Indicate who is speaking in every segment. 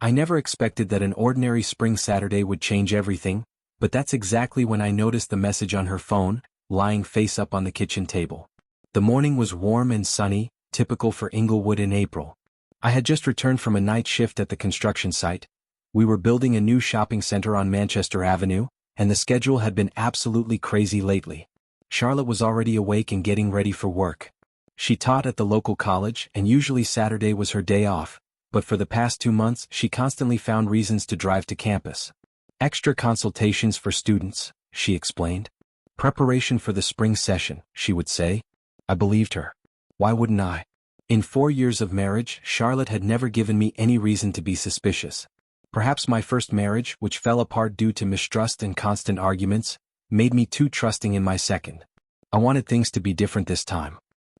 Speaker 1: I never expected that an ordinary spring Saturday would change everything, but that's exactly when I noticed the message on her phone, lying face up on the kitchen table. The morning was warm and sunny, typical for Inglewood in April. I had just returned from a night shift at the construction site. We were building a new shopping center on Manchester Avenue, and the schedule had been absolutely crazy lately. Charlotte was already awake and getting ready for work. She taught at the local college, and usually Saturday was her day off, but for the past 2 months she constantly found reasons to drive to campus. Extra consultations for students, she explained. Preparation for the spring session, she would say. I believed her. Why wouldn't I? In 4 years of marriage, Charlotte had never given me any reason to be suspicious. Perhaps my first marriage, which fell apart due to mistrust and constant arguments, made me too trusting in my second. I wanted things to be different this time.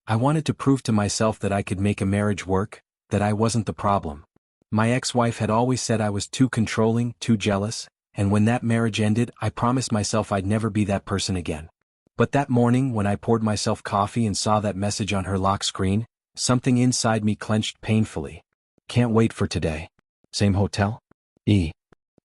Speaker 1: I wanted to prove to myself that I could make a marriage work, that I wasn't the problem. My ex-wife had always said I was too controlling, too jealous, and when that marriage ended, I promised myself I'd never be that person again. But that morning, when I poured myself coffee and saw that message on her lock screen, something inside me clenched painfully. Can't wait for today. Same hotel? I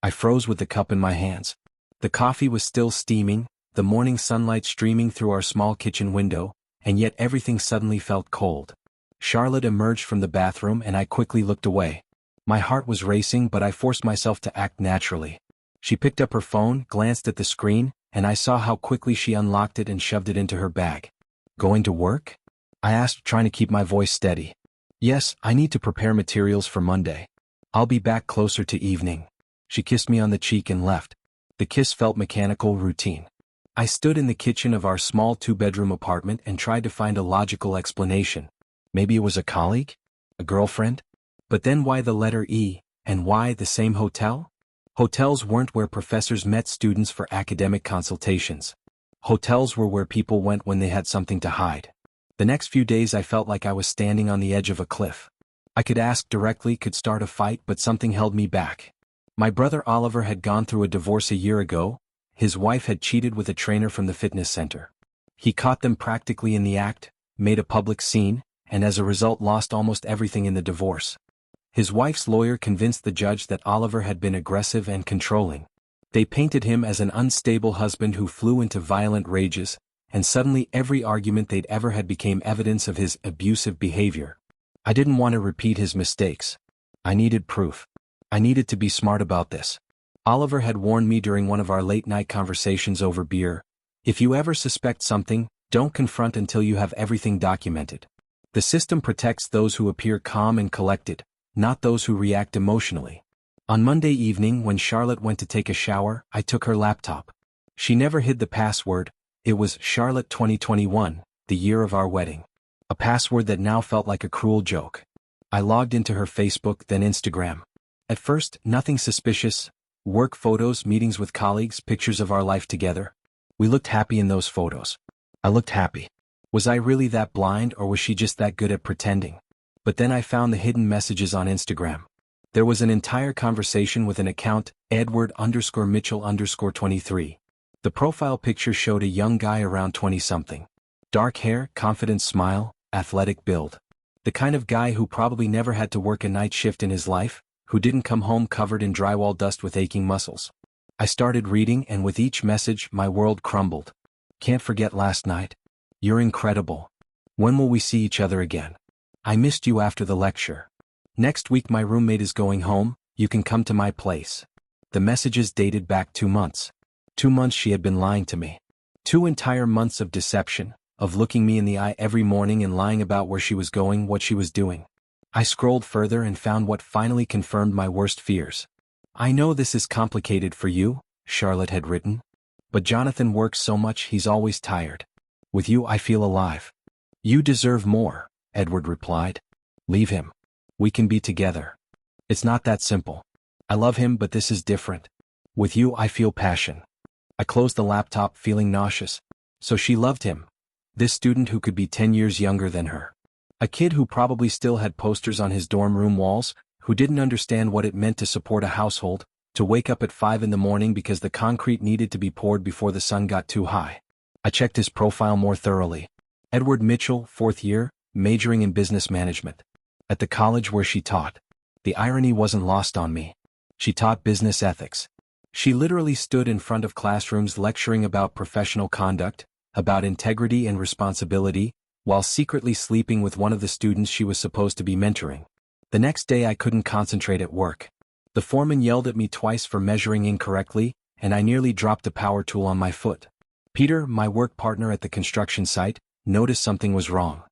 Speaker 1: froze with the cup in my hands. The coffee was still steaming, the morning sunlight streaming through our small kitchen window, and yet everything suddenly felt cold. Charlotte emerged from the bathroom and I quickly looked away. My heart was racing, but I forced myself to act naturally. She picked up her phone, glanced at the screen, and I saw how quickly she unlocked it and shoved it into her bag. Going to work? I asked, trying to keep my voice steady. Yes, I need to prepare materials for Monday. I'll be back closer to evening. She kissed me on the cheek and left. The kiss felt mechanical, routine. I stood in the kitchen of our small 2-bedroom apartment and tried to find a logical explanation. Maybe it was a colleague? A girlfriend? But then why the letter E, and why the same hotel? Hotels weren't where professors met students for academic consultations. Hotels were where people went when they had something to hide. The next few days I felt like I was standing on the edge of a cliff. I could ask directly, could start a fight, but something held me back. My brother Oliver had gone through a divorce a year ago. His wife had cheated with a trainer from the fitness center. He caught them practically in the act, made a public scene, and as a result lost almost everything in the divorce. His wife's lawyer convinced the judge that Oliver had been aggressive and controlling. They painted him as an unstable husband who flew into violent rages, and suddenly every argument they'd ever had became evidence of his abusive behavior. I didn't want to repeat his mistakes. I needed proof. I needed to be smart about this. Oliver had warned me during one of our late-night conversations over beer. If you ever suspect something, don't confront until you have everything documented. The system protects those who appear calm and collected, not those who react emotionally. On Monday evening, when Charlotte went to take a shower, I took her laptop. She never hid the password. It was Charlotte 2021, the year of our wedding. A password that now felt like a cruel joke. I logged into her Facebook, then Instagram. At first, nothing suspicious. Work photos, meetings with colleagues, pictures of our life together. We looked happy in those photos. I looked happy. Was I really that blind, or was she just that good at pretending? But then I found the hidden messages on Instagram. There was an entire conversation with an account, Edward_Mitchell_23. The profile picture showed a young guy around 20-something. Dark hair, confident smile, athletic build. The kind of guy who probably never had to work a night shift in his life, who didn't come home covered in drywall dust with aching muscles. I started reading, and with each message, my world crumbled. Can't forget last night. You're incredible. When will we see each other again? I missed you after the lecture. Next week my roommate is going home, you can come to my place. The messages dated back 2 months. 2 months she had been lying to me. 2 entire months of deception, of looking me in the eye every morning and lying about where she was going, what she was doing. I scrolled further and found what finally confirmed my worst fears. I know this is complicated for you, Charlotte had written. But Jonathan works so much, he's always tired. With you I feel alive. You deserve more, Edward replied. Leave him. We can be together. It's not that simple. I love him, but this is different. With you I feel passion. I closed the laptop, feeling nauseous. So she loved him. This student who could be 10 years younger than her. A kid who probably still had posters on his dorm room walls, who didn't understand what it meant to support a household, to wake up at 5 in the morning because the concrete needed to be poured before the sun got too high. I checked his profile more thoroughly. Edward Mitchell, 4th year, majoring in business management. At the college where she taught. The irony wasn't lost on me. She taught business ethics. She literally stood in front of classrooms lecturing about professional conduct, about integrity and responsibility, while secretly sleeping with one of the students she was supposed to be mentoring. The next day I couldn't concentrate at work. The foreman yelled at me twice for measuring incorrectly, and I nearly dropped a power tool on my foot. Peter, my work partner at the construction site, noticed something was wrong.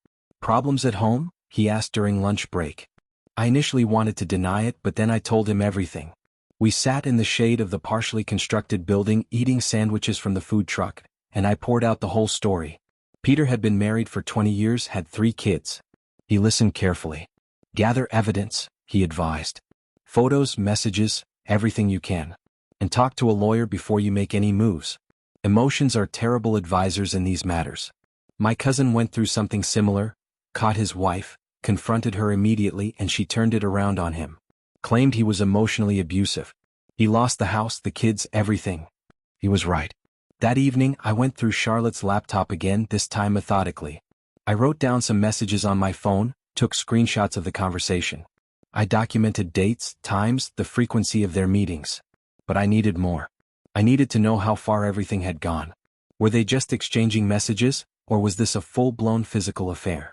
Speaker 1: "Problems at home?" he asked during lunch break. I initially wanted to deny it, but then I told him everything. We sat in the shade of the partially constructed building eating sandwiches from the food truck, and I poured out the whole story. Peter had been married for 20 years, had 3 kids. He listened carefully. "Gather evidence," he advised. "Photos, messages, everything you can. And talk to a lawyer before you make any moves. Emotions are terrible advisors in these matters." My cousin went through something similar, caught his wife, confronted her immediately, and she turned it around on him. Claimed he was emotionally abusive. He lost the house, the kids, everything. He was right. That evening, I went through Charlotte's laptop again, this time methodically. I wrote down some messages on my phone, took screenshots of the conversation. I documented dates, times, the frequency of their meetings. But I needed more. I needed to know how far everything had gone. Were they just exchanging messages, or was this a full-blown physical affair?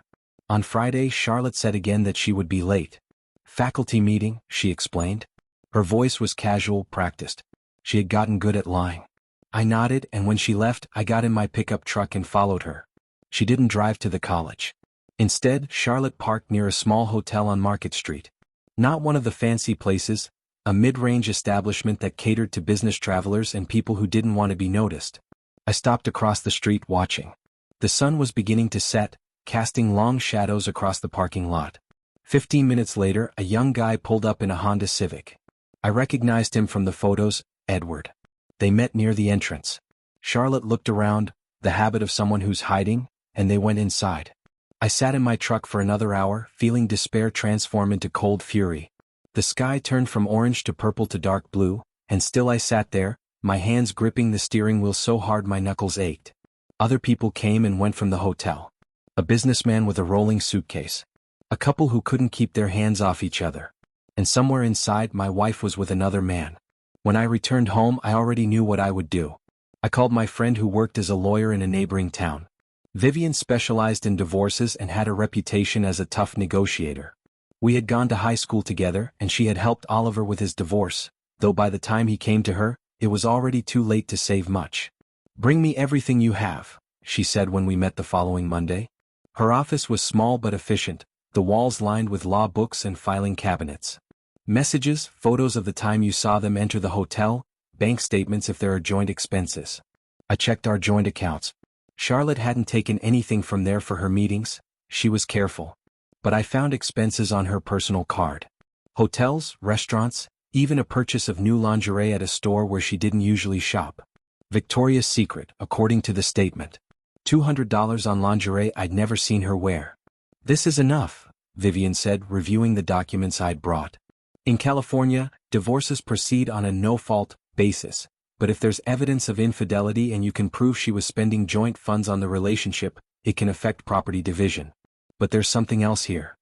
Speaker 1: On Friday, Charlotte said again that she would be late. "Faculty meeting," she explained. Her voice was casual, practiced. She had gotten good at lying. I nodded, and when she left, I got in my pickup truck and followed her. She didn't drive to the college. Instead, Charlotte parked near a small hotel on Market Street. Not one of the fancy places, a mid-range establishment that catered to business travelers and people who didn't want to be noticed. I stopped across the street watching. The sun was beginning to set, casting long shadows across the parking lot. 15 minutes later, a young guy pulled up in a Honda Civic. I recognized him from the photos, Edward. They met near the entrance. Charlotte looked around, the habit of someone who's hiding, and they went inside. I sat in my truck for another hour, feeling despair transform into cold fury. The sky turned from orange to purple to dark blue, and still I sat there, my hands gripping the steering wheel so hard my knuckles ached. Other people came and went from the hotel. A businessman with a rolling suitcase. A couple who couldn't keep their hands off each other. And somewhere inside, my wife was with another man. When I returned home, I already knew what I would do. I called my friend who worked as a lawyer in a neighboring town. Vivian specialized in divorces and had a reputation as a tough negotiator. We had gone to high school together, and she had helped Oliver with his divorce, though by the time he came to her, it was already too late to save much. "Bring me everything you have," she said when we met the following Monday. Her office was small but efficient, the walls lined with law books and filing cabinets. Messages, photos of the time you saw them enter the hotel, bank statements if there are joint expenses. I checked our joint accounts. Charlotte hadn't taken anything from there for her meetings, she was careful. But I found expenses on her personal card. Hotels, restaurants, even a purchase of new lingerie at a store where she didn't usually shop. Victoria's Secret, according to the statement. $200 on lingerie I'd never seen her wear. "This is enough," Vivian said, reviewing the documents I'd brought. In California, divorces proceed on a no-fault basis, but if there's evidence of infidelity and you can prove she was spending joint funds on the relationship, it can affect property division. But there's something else here.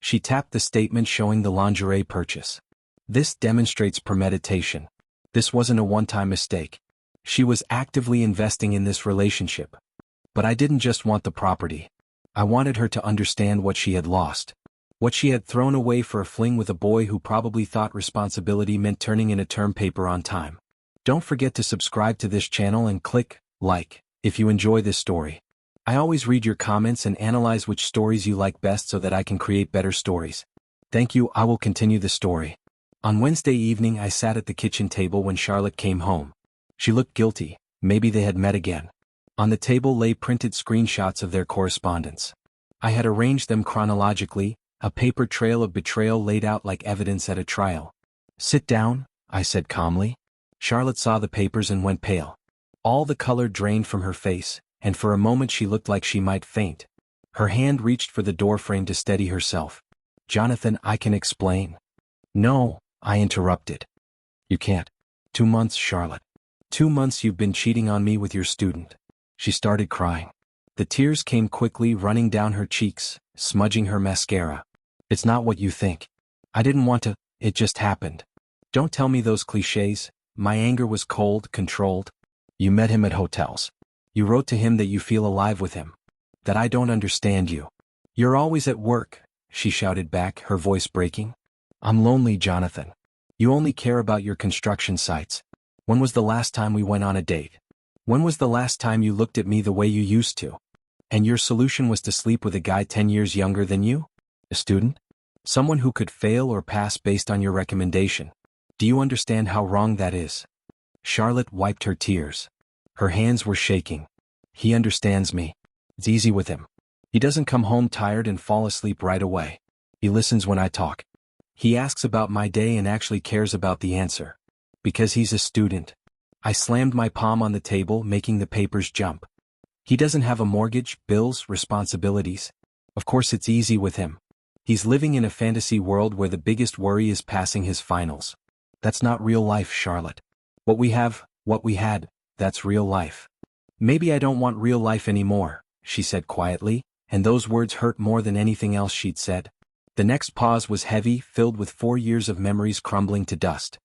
Speaker 1: She tapped the statement showing the lingerie purchase. This demonstrates premeditation. This wasn't a one-time mistake. She was actively investing in this relationship. But I didn't just want the property. I wanted her to understand what she had lost. What she had thrown away for a fling with a boy who probably thought responsibility meant turning in a term paper on time. Don't forget to subscribe to this channel and click like if you enjoy this story. I always read your comments and analyze which stories you like best so that I can create better stories. Thank you. I will continue the story. On Wednesday evening, I sat at the kitchen table when Charlotte came home. She looked guilty. Maybe they had met again. On the table lay printed screenshots of their correspondence. I had arranged them chronologically, a paper trail of betrayal laid out like evidence at a trial. "Sit down," I said calmly. Charlotte saw the papers and went pale. All the color drained from her face, and for a moment she looked like she might faint. Her hand reached for the doorframe to steady herself. "Jonathan, I can explain." "No," I interrupted. "You can't. 2 months, Charlotte. 2 months you've been cheating on me with your student." She started crying. The tears came quickly running down her cheeks, smudging her mascara. "It's not what you think. I didn't want to It just happened. Don't tell me those cliches. My anger was cold, controlled. You met him at hotels. You wrote to him that you feel alive with him. That I don't understand you. You're always at work, she shouted back, her voice breaking. I'm lonely, Jonathan. You only care about your construction sites. When was the last time we went on a date? When was the last time you looked at me the way you used to? And your solution was to sleep with a guy 10 years younger than you? A student? Someone who could fail or pass based on your recommendation. Do you understand how wrong that is? Charlotte wiped her tears. Her hands were shaking. He understands me. It's easy with him. He doesn't come home tired and fall asleep right away. He listens when I talk. He asks about my day and actually cares about the answer. Because he's a student. I slammed my palm on the table, making the papers jump. He doesn't have a mortgage, bills, responsibilities. Of course it's easy with him. He's living in a fantasy world where the biggest worry is passing his finals. That's not real life, Charlotte. What we had, that's real life. Maybe I don't want real life anymore, she said quietly, and those words hurt more than anything else she'd said. The next pause was heavy, filled with 4 years of memories crumbling to dust.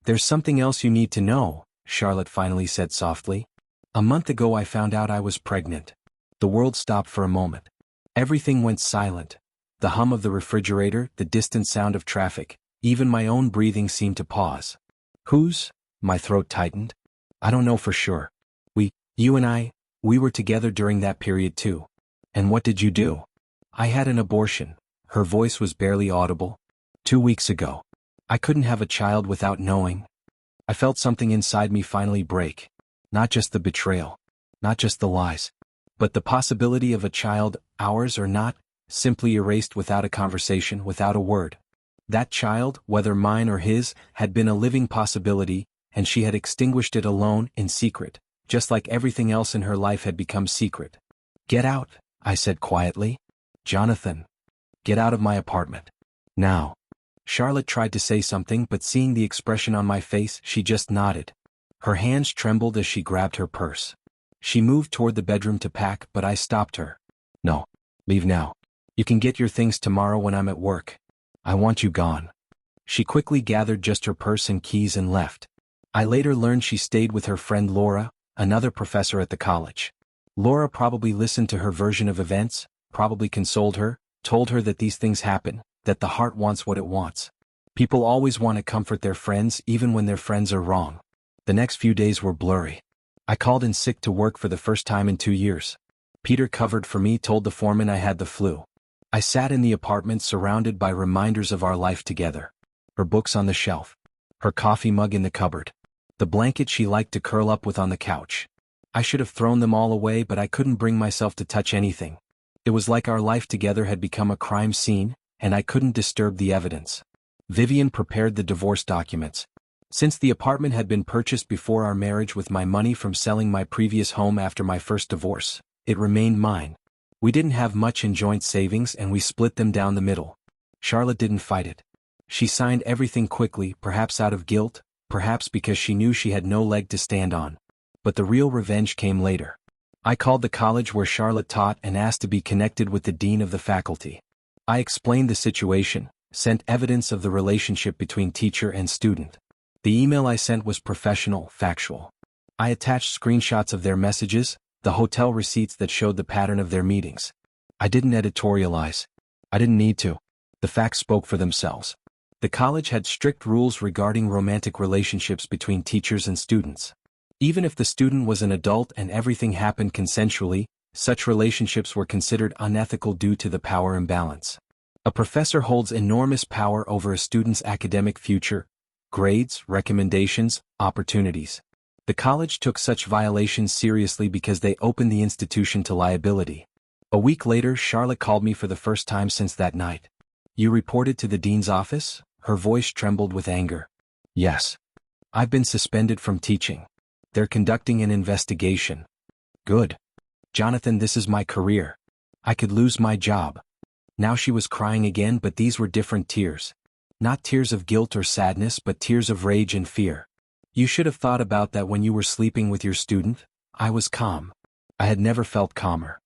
Speaker 1: There's something else you need to know, Charlotte finally said softly. A month ago I found out I was pregnant. The world stopped for a moment. Everything went silent. The hum of the refrigerator, the distant sound of traffic, even my own breathing seemed to pause. Whose? My throat tightened. I don't know for sure. You and I, we were together during that period too. And what did you do? I had an abortion. Her voice was barely audible. 2 weeks ago. I couldn't have a child without knowing. I felt something inside me finally break. Not just the betrayal. Not just the lies. But the possibility of a child, ours or not, simply erased without a conversation, without a word. That child, whether mine or his, had been a living possibility, and she had extinguished it alone, in secret, just like everything else in her life had become secret. Get out, I said quietly. Jonathan. Get out of my apartment. Now. Charlotte tried to say something, but seeing the expression on my face, she just nodded. Her hands trembled as she grabbed her purse. She moved toward the bedroom to pack, but I stopped her. No. Leave now. You can get your things tomorrow when I'm at work. I want you gone. She quickly gathered just her purse and keys and left. I later learned she stayed with her friend Laura, another professor at the college. Laura probably listened to her version of events, probably consoled her, told her that these things happen, that the heart wants what it wants. People always want to comfort their friends even when their friends are wrong. The next few days were blurry. I called in sick to work for the first time in 2 years. Peter covered for me, told the foreman I had the flu. I sat in the apartment surrounded by reminders of our life together. Her books on the shelf. Her coffee mug in the cupboard. The blanket she liked to curl up with on the couch. I should have thrown them all away, but I couldn't bring myself to touch anything. It was like our life together had become a crime scene, and I couldn't disturb the evidence. Vivian prepared the divorce documents. Since the apartment had been purchased before our marriage with my money from selling my previous home after my first divorce, it remained mine. We didn't have much in joint savings and we split them down the middle. Charlotte didn't fight it. She signed everything quickly, perhaps out of guilt, perhaps because she knew she had no leg to stand on. But the real revenge came later. I called the college where Charlotte taught and asked to be connected with the dean of the faculty. I explained the situation, sent evidence of the relationship between teacher and student. The email I sent was professional, factual. I attached screenshots of their messages, the hotel receipts that showed the pattern of their meetings. I didn't editorialize. I didn't need to. The facts spoke for themselves. The college had strict rules regarding romantic relationships between teachers and students. Even if the student was an adult and everything happened consensually, such relationships were considered unethical due to the power imbalance. A professor holds enormous power over a student's academic future, grades, recommendations, opportunities. The college took such violations seriously because they opened the institution to liability. A week later, Charlotte called me for the first time since that night. You reported to the dean's office? Her voice trembled with anger. Yes. I've been suspended from teaching. They're conducting an investigation. Good. Jonathan, this is my career. I could lose my job. Now she was crying again, but these were different tears. Not tears of guilt or sadness, but tears of rage and fear. You should have thought about that when you were sleeping with your student. I was calm. I had never felt calmer.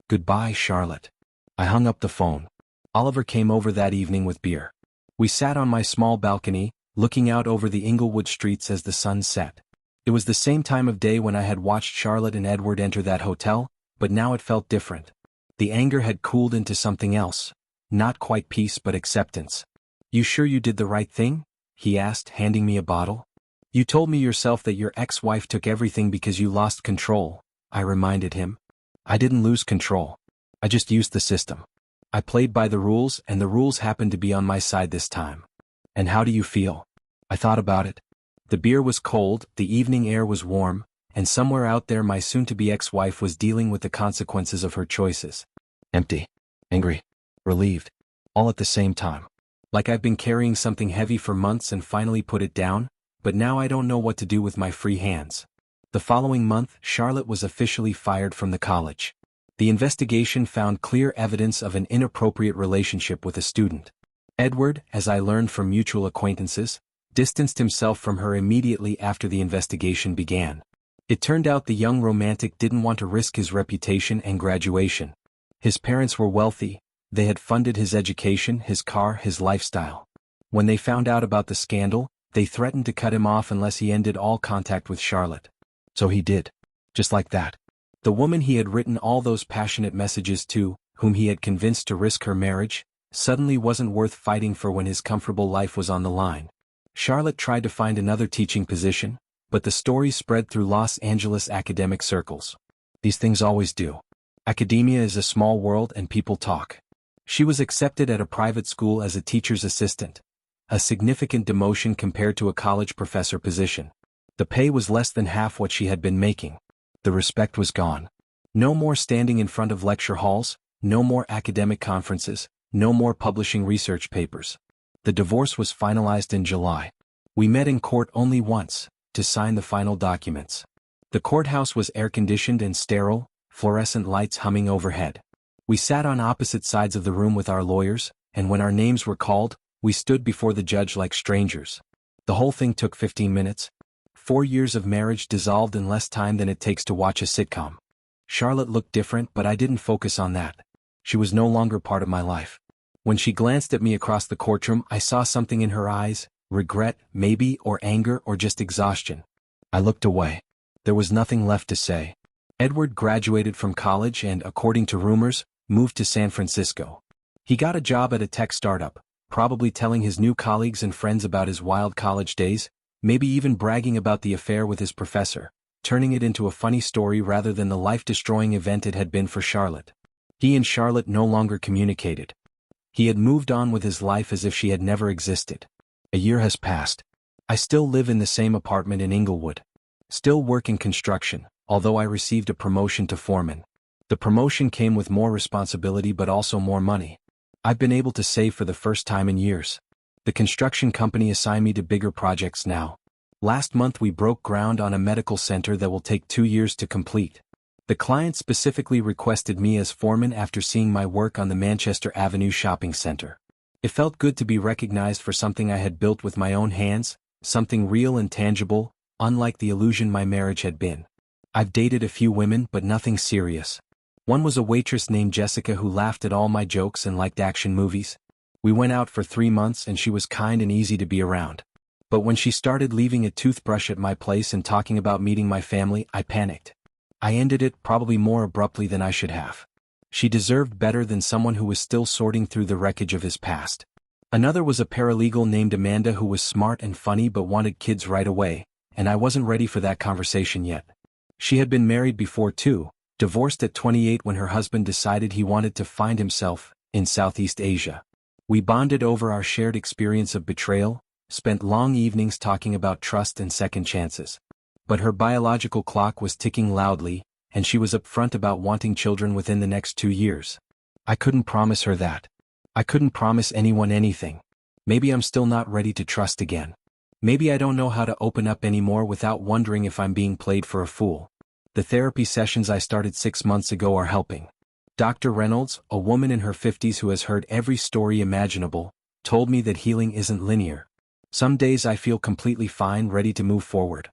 Speaker 1: Goodbye, Charlotte. I hung up the phone. Oliver came over that evening with beer. We sat on my small balcony, looking out over the Inglewood streets as the sun set. It was the same time of day when I had watched Charlotte and Edward enter that hotel, but now it felt different. The anger had cooled into something else. Not quite peace but acceptance. "You sure you did the right thing?" he asked, handing me a bottle. "You told me yourself that your ex-wife took everything because you lost control," I reminded him. "I didn't lose control. I just used the system. I played by the rules and the rules happened to be on my side this time." "And how do you feel?" I thought about it. The beer was cold, the evening air was warm, and somewhere out there my soon-to-be ex-wife was dealing with the consequences of her choices. Empty, angry, relieved, all at the same time. Like I've been carrying something heavy for months and finally put it down, but now I don't know what to do with my free hands. The following month, Charlotte was officially fired from the college. The investigation found clear evidence of an inappropriate relationship with a student. Edward, as I learned from mutual acquaintances, distanced himself from her immediately after the investigation began. It turned out the young romantic didn't want to risk his reputation and graduation. His parents were wealthy, they had funded his education, his car, his lifestyle. When they found out about the scandal, they threatened to cut him off unless he ended all contact with Charlotte. So he did. Just like that. The woman he had written all those passionate messages to, whom he had convinced to risk her marriage, suddenly wasn't worth fighting for when his comfortable life was on the line. Charlotte tried to find another teaching position, but the story spread through Los Angeles academic circles. These things always do. Academia is a small world and people talk. She was accepted at a private school as a teacher's assistant, a significant demotion compared to a college professor position. The pay was less than half what she had been making. The respect was gone. No more standing in front of lecture halls, no more academic conferences, no more publishing research papers. The divorce was finalized in July. We met in court only once, to sign the final documents. The courthouse was air-conditioned and sterile, fluorescent lights humming overhead. We sat on opposite sides of the room with our lawyers, and when our names were called, we stood before the judge like strangers. The whole thing took 15 minutes. 4 years of marriage dissolved in less time than it takes to watch a sitcom. Charlotte looked different, but I didn't focus on that. She was no longer part of my life. When she glanced at me across the courtroom, I saw something in her eyes, regret, maybe, or anger, or just exhaustion. I looked away. There was nothing left to say. Edward graduated from college and, according to rumors, moved to San Francisco. He got a job at a tech startup, probably telling his new colleagues and friends about his wild college days, maybe even bragging about the affair with his professor, turning it into a funny story rather than the life-destroying event it had been for Charlotte. He and Charlotte no longer communicated. He had moved on with his life as if she had never existed. A year has passed. I still live in the same apartment in Inglewood. Still work in construction, although I received a promotion to foreman. The promotion came with more responsibility but also more money. I've been able to save for the first time in years. The construction company assigned me to bigger projects now. Last month we broke ground on a medical center that will take 2 years to complete. The client specifically requested me as foreman after seeing my work on the Manchester Avenue shopping center. It felt good to be recognized for something I had built with my own hands, something real and tangible, unlike the illusion my marriage had been. I've dated a few women but nothing serious. One was a waitress named Jessica who laughed at all my jokes and liked action movies. We went out for 3 months and she was kind and easy to be around. But when she started leaving a toothbrush at my place and talking about meeting my family, I panicked. I ended it probably more abruptly than I should have. She deserved better than someone who was still sorting through the wreckage of his past. Another was a paralegal named Amanda who was smart and funny but wanted kids right away, and I wasn't ready for that conversation yet. She had been married before too, divorced at 28 when her husband decided he wanted to find himself in Southeast Asia. We bonded over our shared experience of betrayal, spent long evenings talking about trust and second chances. But her biological clock was ticking loudly, and she was upfront about wanting children within the next 2 years. I couldn't promise her that. I couldn't promise anyone anything. Maybe I'm still not ready to trust again. Maybe I don't know how to open up anymore without wondering if I'm being played for a fool. The therapy sessions I started 6 months ago are helping. Dr. Reynolds, a woman in her 50s who has heard every story imaginable, told me that healing isn't linear. Some days I feel completely fine, ready to move forward.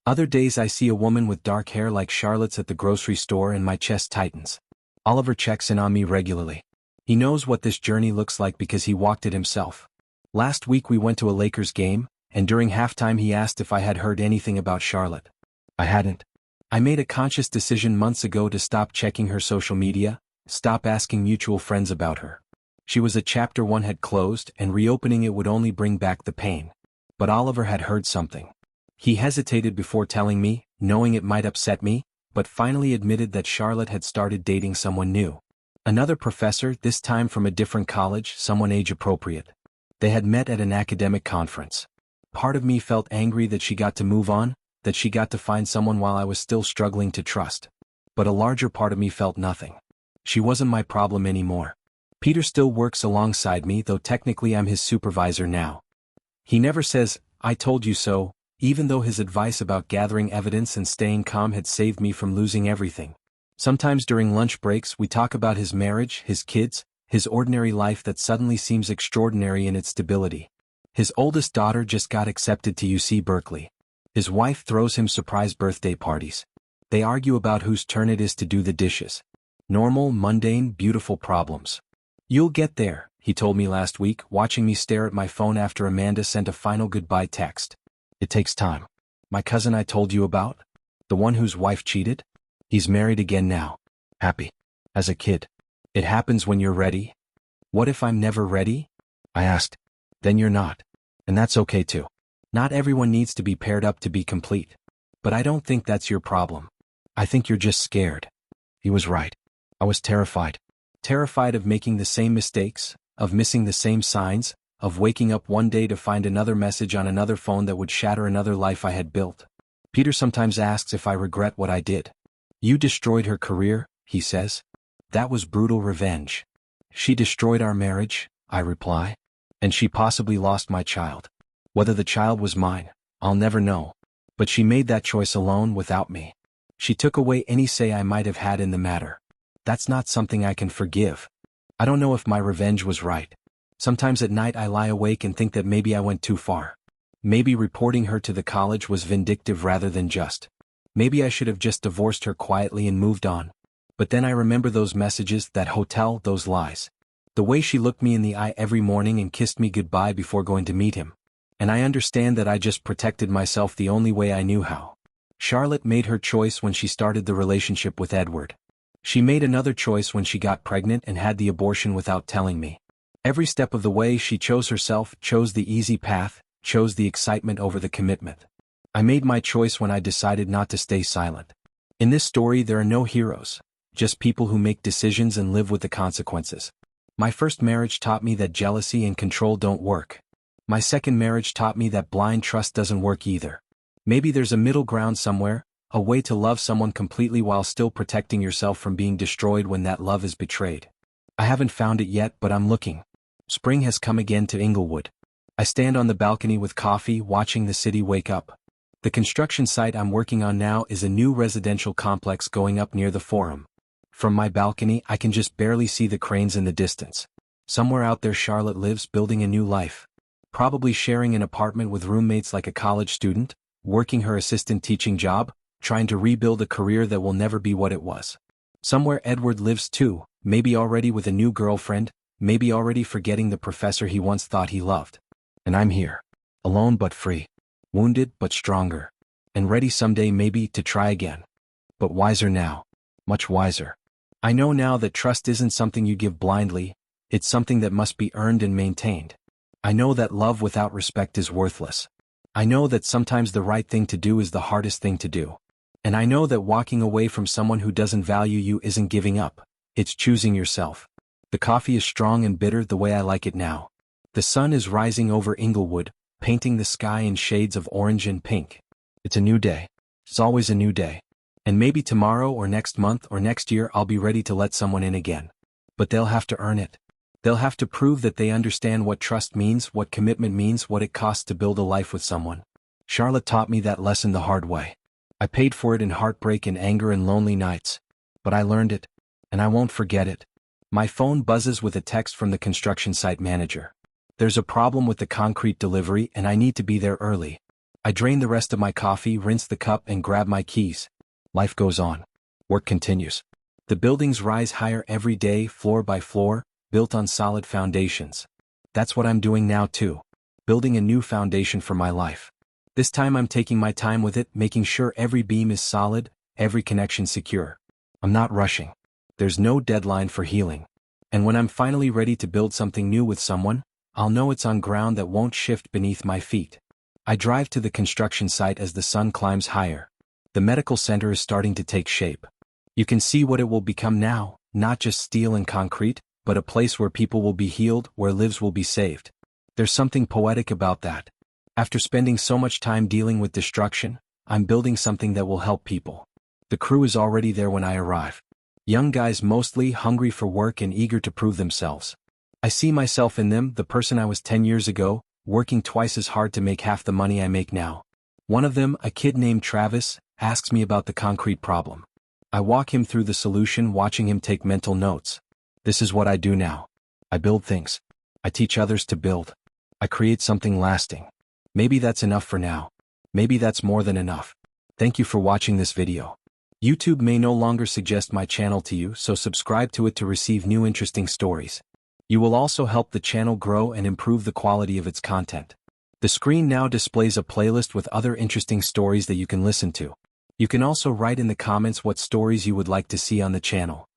Speaker 1: Other days I see a woman with dark hair like Charlotte's at the grocery store and my chest tightens. Oliver checks in on me regularly. He knows what this journey looks like because he walked it himself. Last week we went to a Lakers game, and during halftime he asked if I had heard anything about Charlotte. I hadn't. I made a conscious decision months ago to stop checking her social media, stop asking mutual friends about her. She was a chapter one had closed, and reopening it would only bring back the pain. But Oliver had heard something. He hesitated before telling me, knowing it might upset me, but finally admitted that Charlotte had started dating someone new. Another professor, this time from a different college, someone age-appropriate. They had met at an academic conference. Part of me felt angry that she got to move on, that she got to find someone while I was still struggling to trust. But a larger part of me felt nothing. She wasn't my problem anymore. Peter still works alongside me, though technically I'm his supervisor now. He never says, "I told you so," even though his advice about gathering evidence and staying calm had saved me from losing everything. Sometimes during lunch breaks we talk about his marriage, his kids, his ordinary life that suddenly seems extraordinary in its stability. His oldest daughter just got accepted to UC Berkeley. His wife throws him surprise birthday parties. They argue about whose turn it is to do the dishes. Normal, mundane, beautiful problems. "You'll get there," he told me last week, watching me stare at my phone after Amanda sent a final goodbye text. "It takes time. My cousin I told you about? The one whose wife cheated? He's married again now. Happy. As a kid. It happens when you're ready." "What if I'm never ready?" I asked. "Then you're not. And that's okay too. Not everyone needs to be paired up to be complete. But I don't think that's your problem. I think you're just scared." He was right. I was terrified. Terrified of making the same mistakes, of missing the same signs, of waking up one day to find another message on another phone that would shatter another life I had built. Peter sometimes asks if I regret what I did. "You destroyed her career," he says. "That was brutal revenge." "She destroyed our marriage," I reply. "And she possibly lost my child. Whether the child was mine, I'll never know. But she made that choice alone without me. She took away any say I might have had in the matter. That's not something I can forgive. I don't know if my revenge was right. Sometimes at night I lie awake and think that maybe I went too far. Maybe reporting her to the college was vindictive rather than just. Maybe I should have just divorced her quietly and moved on. But then I remember those messages, that hotel, those lies. The way she looked me in the eye every morning and kissed me goodbye before going to meet him. And I understand that I just protected myself the only way I knew how. Charlotte made her choice when she started the relationship with Edward. She made another choice when she got pregnant and had the abortion without telling me. Every step of the way she chose herself, chose the easy path, chose the excitement over the commitment. I made my choice when I decided not to stay silent. In this story there are no heroes, just people who make decisions and live with the consequences. My first marriage taught me that jealousy and control don't work. My second marriage taught me that blind trust doesn't work either. Maybe there's a middle ground somewhere, a way to love someone completely while still protecting yourself from being destroyed when that love is betrayed. I haven't found it yet, but I'm looking. Spring has come again to Inglewood. I stand on the balcony with coffee, watching the city wake up. The construction site I'm working on now is a new residential complex going up near the Forum. From my balcony I can just barely see the cranes in the distance. Somewhere out there Charlotte lives, building a new life. Probably sharing an apartment with roommates like a college student, working her assistant teaching job, trying to rebuild a career that will never be what it was. Somewhere Edward lives too, maybe already with a new girlfriend, maybe already forgetting the professor he once thought he loved. And I'm here. Alone but free. Wounded but stronger. And ready someday maybe to try again. But wiser now. Much wiser. I know now that trust isn't something you give blindly, it's something that must be earned and maintained. I know that love without respect is worthless. I know that sometimes the right thing to do is the hardest thing to do. And I know that walking away from someone who doesn't value you isn't giving up, it's choosing yourself. The coffee is strong and bitter the way I like it now. The sun is rising over Inglewood, painting the sky in shades of orange and pink. It's a new day. It's always a new day. And maybe tomorrow or next month or next year I'll be ready to let someone in again. But they'll have to earn it. They'll have to prove that they understand what trust means, what commitment means, what it costs to build a life with someone. Charlotte taught me that lesson the hard way. I paid for it in heartbreak and anger and lonely nights. But I learned it. And I won't forget it. My phone buzzes with a text from the construction site manager. There's a problem with the concrete delivery and I need to be there early. I drain the rest of my coffee, rinse the cup and grab my keys. Life goes on. Work continues. The buildings rise higher every day, floor by floor, built on solid foundations. That's what I'm doing now too. Building a new foundation for my life. This time I'm taking my time with it, making sure every beam is solid, every connection secure. I'm not rushing. There's no deadline for healing. And when I'm finally ready to build something new with someone, I'll know it's on ground that won't shift beneath my feet. I drive to the construction site as the sun climbs higher. The medical center is starting to take shape. You can see what it will become now, not just steel and concrete, but a place where people will be healed, where lives will be saved. There's something poetic about that. After spending so much time dealing with destruction, I'm building something that will help people. The crew is already there when I arrive. Young guys mostly hungry for work and eager to prove themselves. I see myself in them, the person I was 10 years ago, working twice as hard to make half the money I make now. One of them, a kid named Travis, asks me about the concrete problem. I walk him through the solution, watching him take mental notes. This is what I do now. I build things. I teach others to build. I create something lasting. Maybe that's enough for now. Maybe that's more than enough. Thank you for watching this video. YouTube may no longer suggest my channel to you, so subscribe to it to receive new interesting stories. You will also help the channel grow and improve the quality of its content. The screen now displays a playlist with other interesting stories that you can listen to. You can also write in the comments what stories you would like to see on the channel.